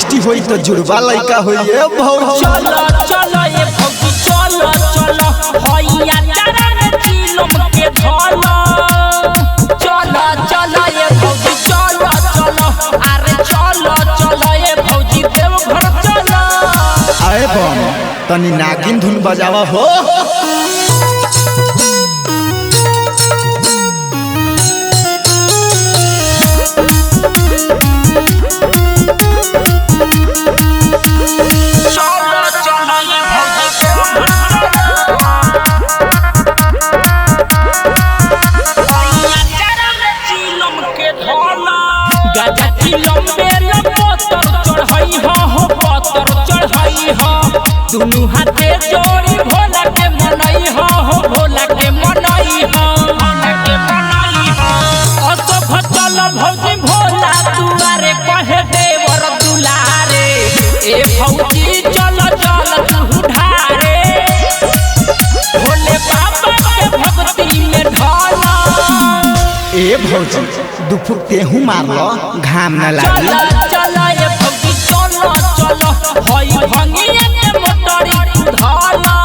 दृष्टि होई तो जुड़वा लइका होई ए भौजी। चलो चलो ये भौजी चलो चलो होइया चरण चिलम के धलो। चलो चलो ये भौजी चलो चलो अरे चलो चलो ये भौजी देवघर चलो। आए बम तनी नागिन धुन बजावा हो। दुनू हाथे जोड़ी भोला के मनई हो भोला के मनई हो भोला के मनई हो। असो भचल भौजी भोला दुआरे कहे देवर दुलारे ए भौजी चल चल तू ढारे भोले बाबा के भक्ति में ढाला। ए भौजी दुफुक तेहू मारलो घाम न लागी। चल चल ए भौजी चलो चलो होई भंगिया के मोटरी धला।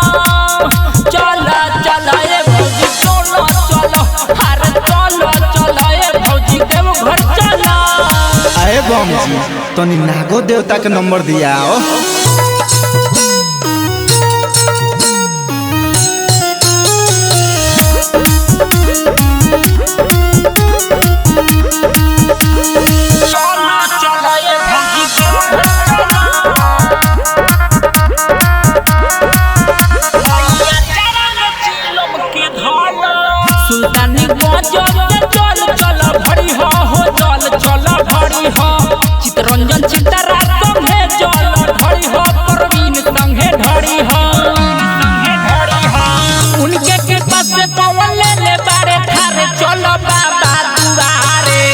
चल चल ए भौजी चलो चलो अरे चलो चलो ए भौजी देवघर चलो। आए बम जी तनी नागो देवता के नंबर दियाओ। सुल्तानी चल चल भरी हो चल चल भरी हो। चितरंजन चितरा संगे चल भरी हो परवीन संगे ढरी हो। उनके कृपा से पवन ले बारे थारे चलो बाबा दुआरे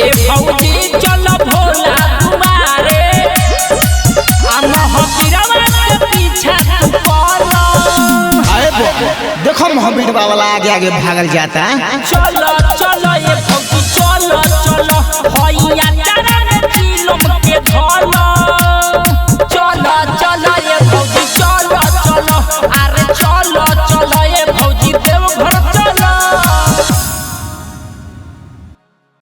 ए भौजी चलो भोला दुआरे हम हबीरवा के पीछा तू पड़ो। आए बम देखो महावीर बाबा आगे आगे भागल जाता। चलो चलो ये भौजी चलो चलो होइया